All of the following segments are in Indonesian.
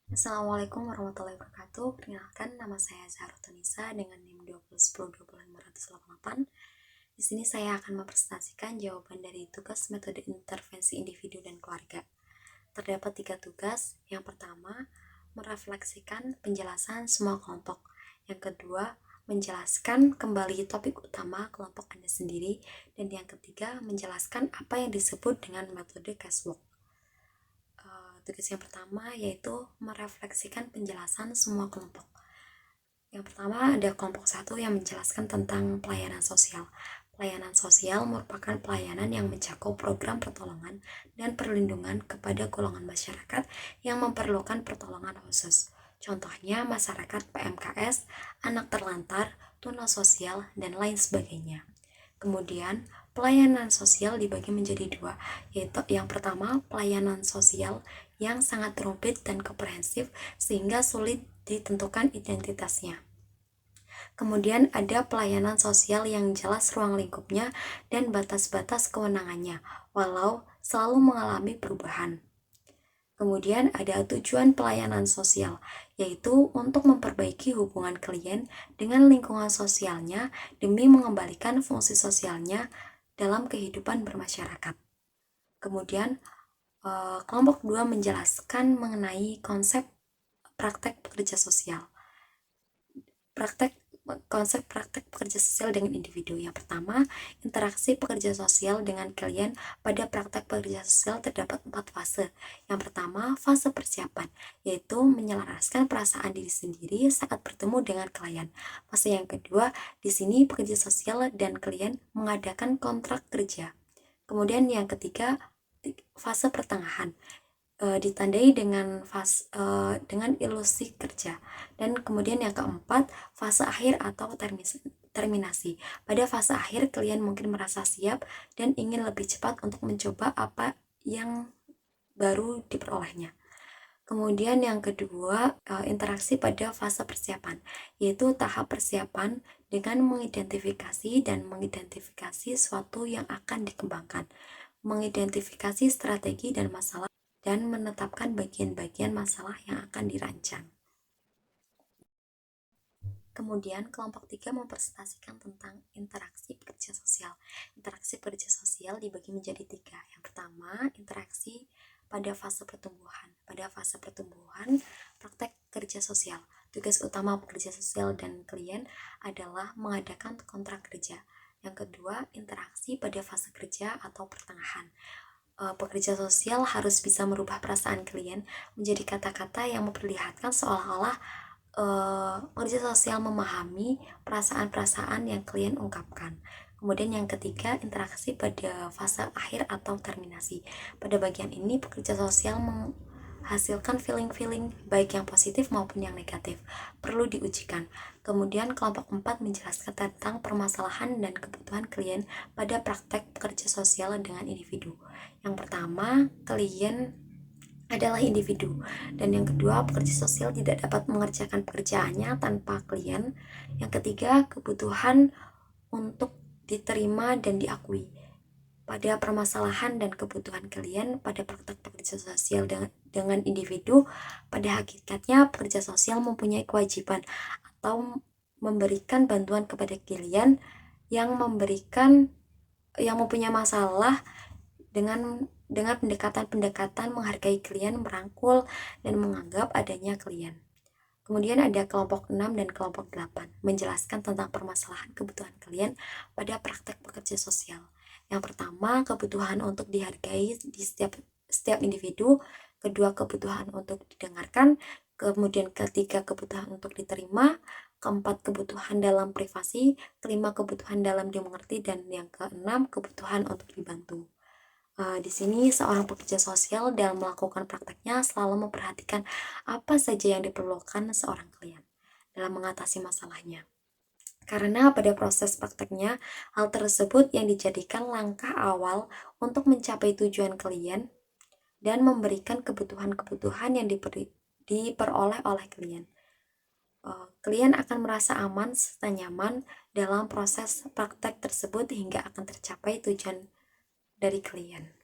Assalamualaikum warahmatullahi wabarakatuh. Perkenalkan, nama saya Zahrotunisa Nisa dengan NIM 201020588. Di sini saya akan mempresentasikan jawaban dari tugas metode intervensi individu dan keluarga. Terdapat 3 tugas. Yang pertama, merefleksikan penjelasan semua kelompok. Yang kedua, menjelaskan kembali topik utama kelompok Anda sendiri. Dan yang ketiga, menjelaskan apa yang disebut dengan metode casework. Tugas yang pertama yaitu merefleksikan penjelasan semua kelompok. Yang pertama ada kelompok 1 yang menjelaskan tentang pelayanan sosial. Pelayanan sosial merupakan pelayanan yang mencakup program pertolongan dan perlindungan kepada golongan masyarakat yang memerlukan pertolongan khusus. Contohnya masyarakat PMKS, anak terlantar, tuna sosial, dan lain sebagainya. Kemudian, pelayanan sosial dibagi menjadi 2, yaitu yang pertama, pelayanan sosial yang sangat rumit dan komprehensif sehingga sulit ditentukan identitasnya. Kemudian ada pelayanan sosial yang jelas ruang lingkupnya dan batas-batas kewenangannya, walau selalu mengalami perubahan. Kemudian ada tujuan pelayanan sosial, yaitu untuk memperbaiki hubungan klien dengan lingkungan sosialnya demi mengembalikan fungsi sosialnya dalam kehidupan bermasyarakat. Kemudian kelompok 2 menjelaskan mengenai konsep praktek pekerja sosial. Konsep praktek pekerja sosial dengan individu. Yang pertama, interaksi pekerja sosial dengan klien. Pada praktek pekerja sosial terdapat 4 fase. Yang pertama, fase persiapan, yaitu menyelaraskan perasaan diri sendiri saat bertemu dengan klien. Fase yang kedua, di sini pekerja sosial dan klien mengadakan kontrak kerja. Kemudian yang ketiga, fase pertengahan, ditandai dengan dengan ilusi kerja. Dan kemudian yang keempat, fase akhir atau terminasi. Pada fase akhir, klien mungkin merasa siap dan ingin lebih cepat untuk mencoba apa yang baru diperolehnya. Kemudian yang kedua, interaksi pada fase persiapan, yaitu tahap persiapan dengan mengidentifikasi suatu yang akan dikembangkan, mengidentifikasi strategi dan masalah, dan menetapkan bagian-bagian masalah yang akan dirancang. Kemudian kelompok 3 mempresentasikan tentang interaksi pekerja sosial. Interaksi pekerja sosial dibagi menjadi 3. Yang pertama, interaksi pada fase pertumbuhan. Pada fase pertumbuhan, praktek kerja sosial. Tugas utama pekerja sosial dan klien adalah mengadakan kontrak kerja. Yang kedua, interaksi pada fase kerja atau pertengahan. Pekerja sosial harus bisa merubah perasaan klien menjadi kata-kata yang memperlihatkan seolah-olah pekerja sosial memahami perasaan-perasaan yang klien ungkapkan. Kemudian yang ketiga, interaksi pada fase akhir atau terminasi. Pada bagian ini, pekerja sosial menghasilkan feeling-feeling baik yang positif maupun yang negatif. Perlu diujikan. Kemudian kelompok 4 menjelaskan tentang permasalahan dan kebutuhan klien pada praktek pekerja sosial dengan individu. Yang pertama, klien adalah individu. Dan yang kedua, pekerja sosial tidak dapat mengerjakan pekerjaannya tanpa klien. Yang ketiga, kebutuhan untuk diterima dan diakui. Pada permasalahan dan kebutuhan klien pada praktek pekerja sosial dengan individu, pada hakikatnya pekerja sosial mempunyai kewajiban atau memberikan bantuan kepada klien yang mempunyai masalah dengan pendekatan menghargai klien, merangkul, dan menganggap adanya klien. Kemudian ada kelompok 6 dan kelompok 8, menjelaskan tentang permasalahan kebutuhan klien pada praktek pekerja sosial. Yang pertama, kebutuhan untuk dihargai di setiap individu. Kedua, kebutuhan untuk didengarkan. Kemudian ketiga, kebutuhan untuk diterima. Keempat, kebutuhan dalam privasi. Kelima, kebutuhan dalam dimengerti. Dan yang keenam, kebutuhan untuk dibantu. Di sini seorang pekerja sosial dalam melakukan prakteknya selalu memperhatikan apa saja yang diperlukan seorang klien dalam mengatasi masalahnya. Karena pada proses prakteknya, hal tersebut yang dijadikan langkah awal untuk mencapai tujuan klien dan memberikan kebutuhan-kebutuhan yang diperoleh oleh klien. Klien akan merasa aman serta nyaman dalam proses praktek tersebut hingga akan tercapai tujuan dari klien.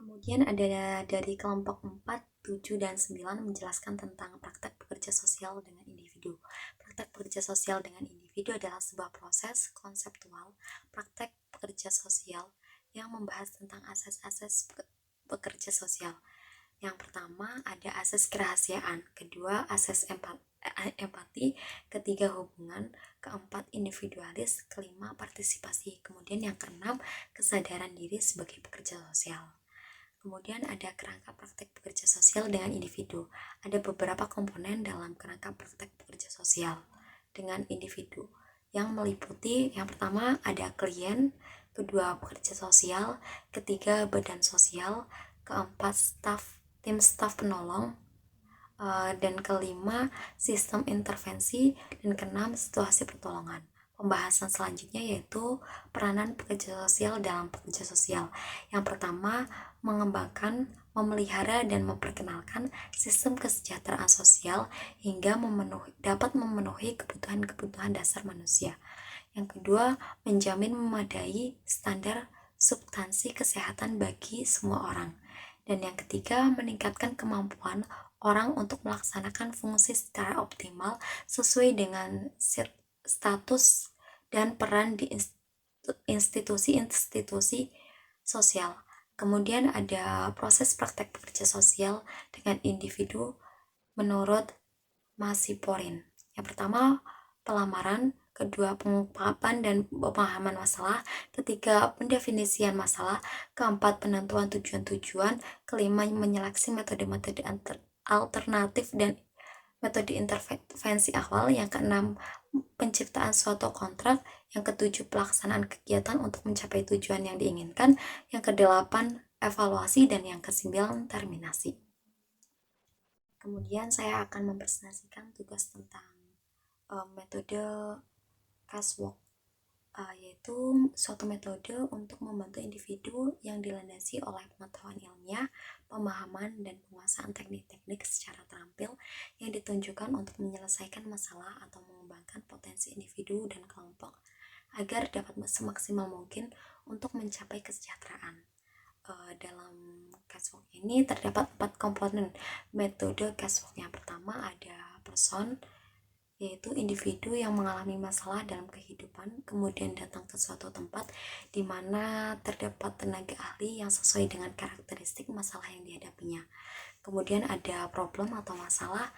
Kemudian ada dari kelompok 4, 7, dan 9 menjelaskan tentang praktek pekerja sosial dengan individu. Praktek pekerja sosial dengan individu adalah sebuah proses konseptual praktek pekerja sosial yang membahas tentang asas-asas pekerja sosial. Yang pertama ada asas kerahasiaan, kedua asas empati, ketiga hubungan, keempat individualis, kelima partisipasi, kemudian yang keenam kesadaran diri sebagai pekerja sosial. Kemudian ada kerangka praktek pekerja sosial dengan individu. Ada beberapa komponen dalam kerangka praktek pekerja sosial dengan individu yang meliputi yang pertama ada klien, kedua pekerja sosial, ketiga badan sosial, keempat tim staf penolong, dan kelima sistem intervensi, dan keenam situasi pertolongan. Pembahasan selanjutnya yaitu peranan pekerja sosial dalam pekerja sosial. Yang pertama, mengembangkan, memelihara, dan memperkenalkan sistem kesejahteraan sosial hingga dapat memenuhi kebutuhan-kebutuhan dasar manusia. Yang kedua, menjamin memadai standar substansi kesehatan bagi semua orang. Dan yang ketiga, meningkatkan kemampuan orang untuk melaksanakan fungsi secara optimal sesuai dengan status dan peran di institusi-institusi sosial. Kemudian ada proses praktek pekerja sosial dengan individu menurut Masiporin. Yang pertama, pelamaran, kedua pengungkapan dan pemahaman masalah, ketiga pendefinisian masalah, keempat penentuan tujuan-tujuan, kelima menyeleksi metode-metode alternatif dan metode intervensi awal, yang keenam penciptaan suatu kontrak, yang ketujuh pelaksanaan kegiatan untuk mencapai tujuan yang diinginkan, yang kedelapan evaluasi, dan yang kesembilan terminasi. Kemudian saya akan mempresentasikan tugas tentang metode cashwalk, yaitu suatu metode untuk membantu individu yang dilandasi oleh pengetahuan ilmiah, pemahaman, dan penguasaan teknik-teknik secara terampil yang ditunjukkan untuk menyelesaikan masalah atau mengembangkan potensi individu dan kelompok agar dapat semaksimal mungkin untuk mencapai kesejahteraan. Dalam cashwalk ini terdapat 4 komponen metode cashwalk. Yang pertama ada person, yaitu individu yang mengalami masalah dalam kehidupan, kemudian datang ke suatu tempat di mana terdapat tenaga ahli yang sesuai dengan karakteristik masalah yang dihadapinya. Kemudian ada problem atau masalah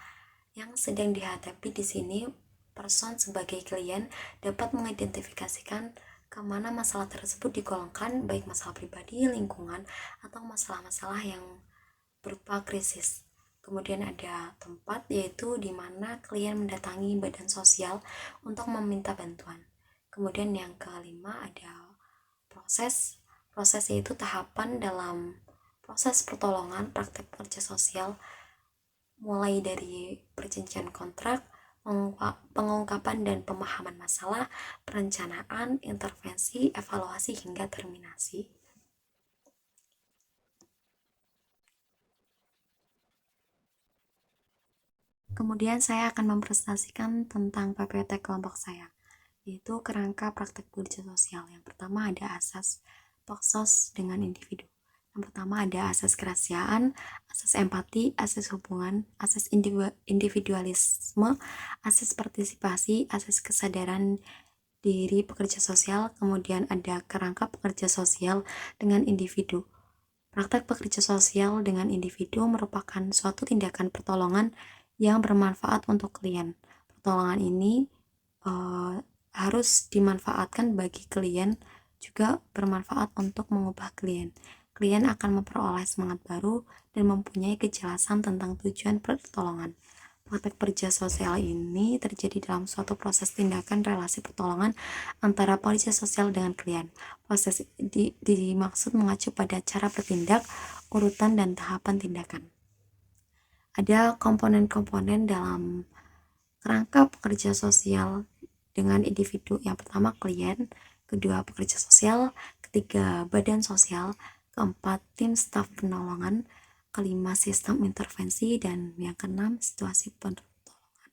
yang sedang dihadapi. Di sini person sebagai klien dapat mengidentifikasikan kemana masalah tersebut digolongkan, baik masalah pribadi, lingkungan, atau masalah-masalah yang berupa krisis. Kemudian ada tempat, yaitu di mana klien mendatangi badan sosial untuk meminta bantuan. Kemudian yang kelima ada proses. Proses yaitu tahapan dalam proses pertolongan praktek kerja sosial, mulai dari perjanjian kontrak, pengungkapan dan pemahaman masalah, perencanaan, intervensi, evaluasi, hingga terminasi. Kemudian saya akan mempresentasikan tentang PPT kelompok saya, yaitu kerangka praktek kerja sosial. Yang pertama ada asas POKSOS dengan individu. Yang pertama ada asas kerahasiaan, asas empati, asas hubungan, asas individualisme, asas partisipasi, asas kesadaran diri pekerja sosial, kemudian ada kerangka pekerja sosial dengan individu. Praktek pekerja sosial dengan individu merupakan suatu tindakan pertolongan yang bermanfaat untuk klien. Pertolongan ini harus dimanfaatkan bagi klien, juga bermanfaat untuk mengubah klien. Klien akan memperoleh semangat baru dan mempunyai kejelasan tentang tujuan pertolongan. Praktek kerja sosial ini terjadi dalam suatu proses tindakan relasi pertolongan antara pekerja sosial dengan klien. Proses dimaksud mengacu pada cara bertindak, urutan, dan tahapan tindakan. Ada komponen-komponen dalam kerangka pekerja sosial dengan individu. Yang pertama klien, kedua pekerja sosial, ketiga badan sosial, keempat tim staf penolongan, kelima sistem intervensi, dan yang keenam situasi pertolongan.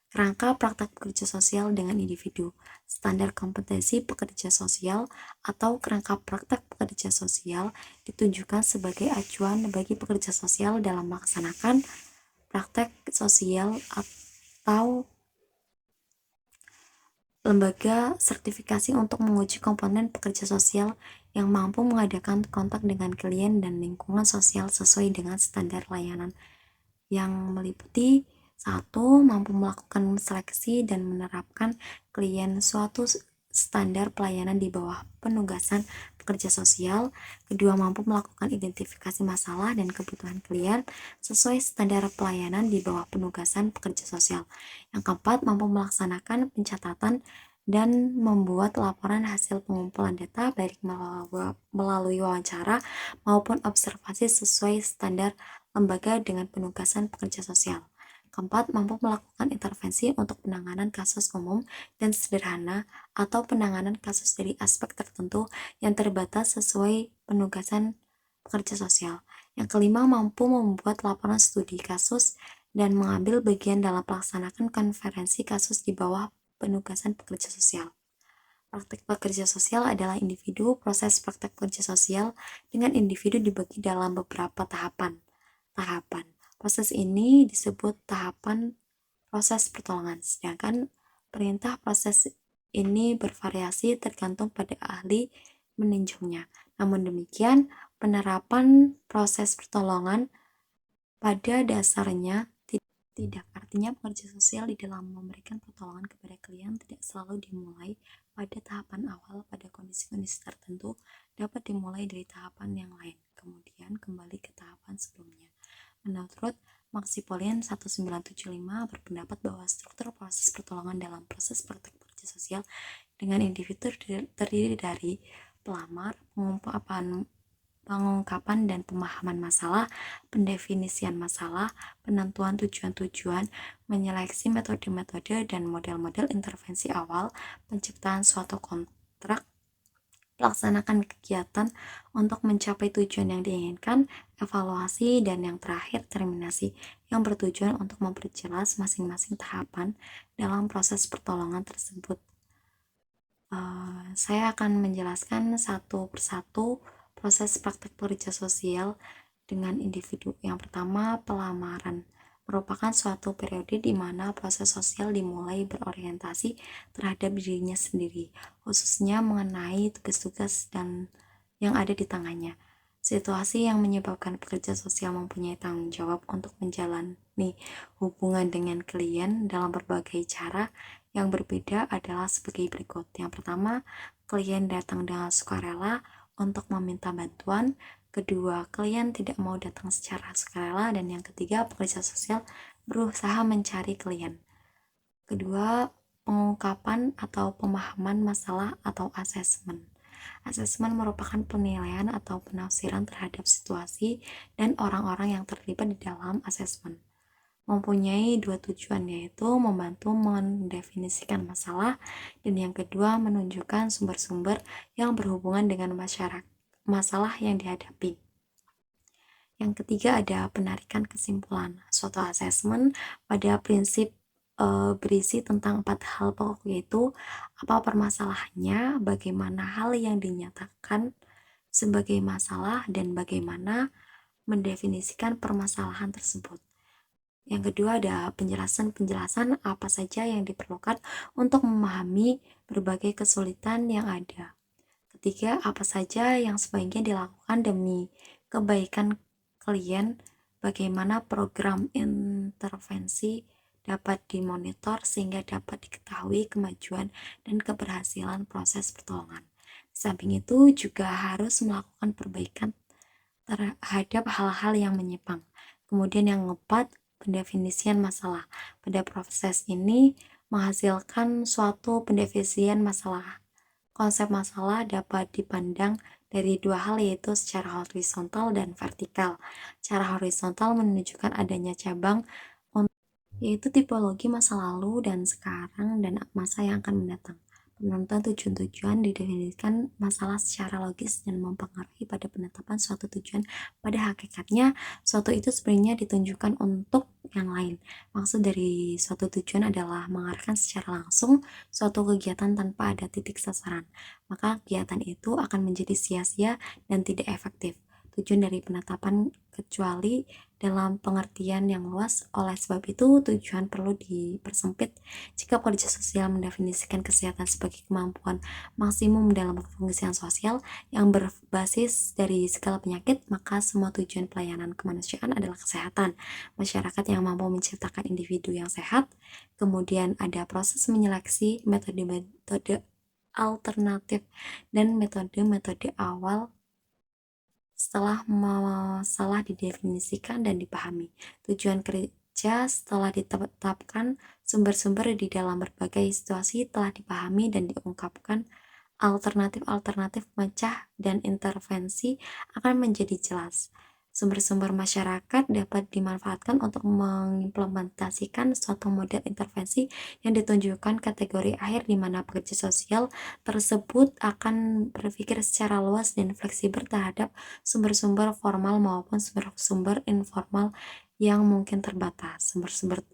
Kerangka praktek pekerja sosial dengan individu, standar kompetensi pekerja sosial atau kerangka praktek pekerja sosial ditunjukkan sebagai acuan bagi pekerja sosial dalam melaksanakan praktek sosial atau lembaga sertifikasi untuk menguji komponen pekerja sosial yang mampu mengadakan kontak dengan klien dan lingkungan sosial sesuai dengan standar layanan yang meliputi satu, mampu melakukan seleksi dan menerapkan klien suatu standar pelayanan di bawah penugasan pekerja sosial. Kedua, mampu melakukan identifikasi masalah dan kebutuhan klien sesuai standar pelayanan di bawah penugasan pekerja sosial. Yang keempat, mampu melaksanakan pencatatan dan membuat laporan hasil pengumpulan data baik melalui wawancara maupun observasi sesuai standar lembaga dengan penugasan pekerja sosial. Keempat, mampu melakukan intervensi untuk penanganan kasus umum dan sederhana atau penanganan kasus dari aspek tertentu yang terbatas sesuai penugasan pekerja sosial. Yang kelima, mampu membuat laporan studi kasus dan mengambil bagian dalam melaksanakan konferensi kasus di bawah penugasan pekerja sosial. Praktek pekerja sosial adalah individu. Proses praktek pekerja sosial dengan individu dibagi dalam beberapa tahapan. Proses ini disebut tahapan proses pertolongan, sedangkan perintah proses ini bervariasi tergantung pada ahli meninjaunya. Namun demikian, penerapan proses pertolongan pada dasarnya tidak. Artinya pekerja sosial di dalam memberikan pertolongan kepada klien tidak selalu dimulai pada tahapan awal. Pada kondisi-kondisi tertentu dapat dimulai dari tahapan yang lain, kemudian kembali ke tahapan sebelumnya. Menurut Maxipolian 1975 berpendapat bahwa struktur proses pertolongan dalam proses praktek pekerja sosial dengan individu terdiri dari pelamar, pengungkapan dan pemahaman masalah, pendefinisian masalah, penentuan tujuan-tujuan, menyeleksi metode-metode dan model-model intervensi awal, penciptaan suatu kontrak, melaksanakan kegiatan untuk mencapai tujuan yang diinginkan, evaluasi, dan yang terakhir terminasi, yang bertujuan untuk memperjelas masing-masing tahapan dalam proses pertolongan tersebut. Saya akan menjelaskan satu persatu proses praktek pekerja sosial dengan individu. Yang pertama, pelamaran merupakan suatu periode di mana proses sosial dimulai berorientasi terhadap dirinya sendiri, khususnya mengenai tugas-tugas dan yang ada di tangannya. Situasi yang menyebabkan pekerja sosial mempunyai tanggung jawab untuk menjalani hubungan dengan klien dalam berbagai cara yang berbeda adalah sebagai berikut. Yang pertama, klien datang dengan sukarela untuk meminta bantuan. Kedua, klien tidak mau datang secara sukarela. Dan yang ketiga, pekerja sosial berusaha mencari klien. Kedua, pengungkapan atau pemahaman masalah atau asesmen. Asesmen merupakan penilaian atau penafsiran terhadap situasi dan orang-orang yang terlibat di dalam asesmen. Mempunyai dua tujuan, yaitu membantu mendefinisikan masalah dan yang kedua menunjukkan sumber-sumber yang berhubungan dengan masalah yang dihadapi. Yang ketiga ada penarikan kesimpulan. Suatu asesmen pada prinsip berisi tentang 4 hal pokok, yaitu apa permasalahannya, bagaimana hal yang dinyatakan sebagai masalah, dan bagaimana mendefinisikan permasalahan tersebut. Yang kedua ada penjelasan apa saja yang diperlukan untuk memahami berbagai kesulitan yang ada. Ketiga, apa saja yang sebaiknya dilakukan demi kebaikan klien, bagaimana program intervensi dapat dimonitor sehingga dapat diketahui kemajuan dan keberhasilan proses pertolongan. Di samping itu juga harus melakukan perbaikan terhadap hal-hal yang menyimpang. Kemudian yang keempat, pendefinisian masalah. Pada proses ini menghasilkan suatu pendefinisian masalah. Konsep masalah dapat dipandang dari dua hal, yaitu secara horizontal dan vertikal. Secara horizontal menunjukkan adanya cabang, yaitu tipologi masa lalu dan sekarang dan masa yang akan mendatang. Penentuan tujuan-tujuan didefinisikan masalah secara logis dan mempengaruhi pada penetapan suatu tujuan. Pada hakikatnya, suatu itu sebenarnya ditunjukkan untuk yang lain. Maksud dari suatu tujuan adalah mengarahkan secara langsung suatu kegiatan tanpa ada titik sasaran. Maka kegiatan itu akan menjadi sia-sia dan tidak efektif. Tujuan dari penetapan kecuali dalam pengertian yang luas. Oleh sebab itu, tujuan perlu dipersempit. Jika pekerja sosial mendefinisikan kesehatan sebagai kemampuan maksimum dalam pengisian sosial yang berbasis dari segala penyakit, maka semua tujuan pelayanan kemanusiaan adalah kesehatan. Masyarakat yang mampu menciptakan individu yang sehat, kemudian ada proses menyeleksi metode-metode alternatif dan metode-metode awal setelah masalah didefinisikan dan dipahami. Tujuan kerja setelah ditetapkan, sumber-sumber di dalam berbagai situasi telah dipahami dan diungkapkan, alternatif-alternatif pemecah dan intervensi akan menjadi jelas. Sumber-sumber masyarakat dapat dimanfaatkan untuk mengimplementasikan suatu model intervensi yang ditunjukkan kategori akhir di mana pekerja sosial tersebut akan berpikir secara luas dan fleksibel terhadap sumber-sumber formal maupun sumber-sumber informal yang mungkin terbatas. Sumber-sumber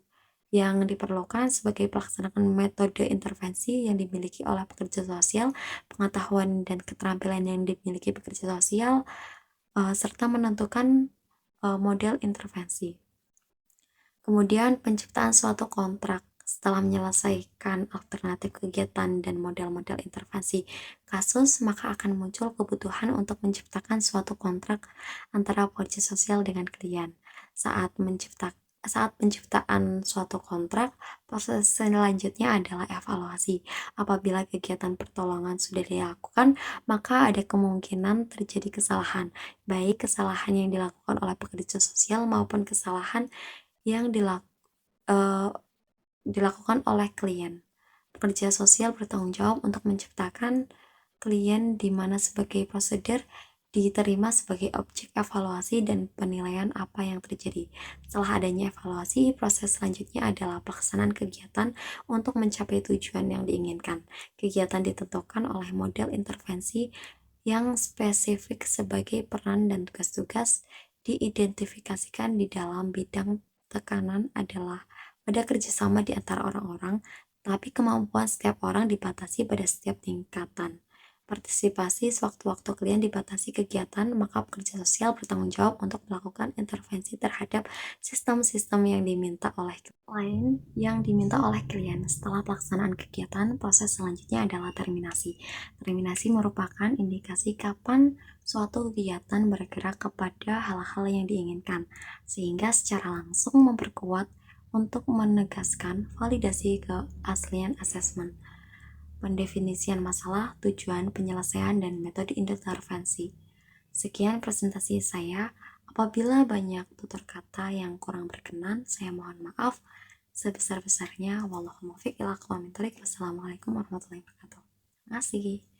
yang diperlukan sebagai pelaksanaan metode intervensi yang dimiliki oleh pekerja sosial, pengetahuan dan keterampilan yang dimiliki pekerja sosial, serta menentukan model intervensi. Kemudian penciptaan suatu kontrak setelah menyelesaikan alternatif kegiatan dan model-model intervensi kasus, maka akan muncul kebutuhan untuk menciptakan suatu kontrak antara pekerja sosial dengan klien. Saat penciptaan suatu kontrak, proses selanjutnya adalah evaluasi. Apabila kegiatan pertolongan sudah dilakukan, maka ada kemungkinan terjadi kesalahan, baik kesalahan yang dilakukan oleh pekerja sosial maupun kesalahan yang dilakukan oleh klien. Pekerja sosial bertanggung jawab untuk menciptakan klien di mana sebagai prosedur diterima sebagai objek evaluasi dan penilaian apa yang terjadi. Setelah adanya evaluasi, proses selanjutnya adalah pelaksanaan kegiatan untuk mencapai tujuan yang diinginkan. Kegiatan ditentukan oleh model intervensi yang spesifik sebagai peran dan tugas-tugas diidentifikasikan di dalam bidang tekanan adalah pada kerjasama di antara orang-orang, tapi kemampuan setiap orang dibatasi pada setiap tingkatan. Partisipasi sewaktu-waktu klien dibatasi kegiatan, maka pekerja sosial bertanggung jawab untuk melakukan intervensi terhadap sistem-sistem yang diminta oleh klien. Setelah pelaksanaan kegiatan, proses selanjutnya adalah terminasi. Terminasi merupakan indikasi kapan suatu kegiatan bergerak kepada hal-hal yang diinginkan, sehingga secara langsung memperkuat untuk menegaskan validasi keaslian asesmen, pendefinisian masalah, tujuan, penyelesaian, dan metode intervensi. Sekian presentasi saya. Apabila banyak tutur kata yang kurang berkenan, saya mohon maaf sebesar-besarnya. Wallahul muwaffiq ila aqwamit thoriq. Wassalamualaikum warahmatullahi wabarakatuh. Terima kasih.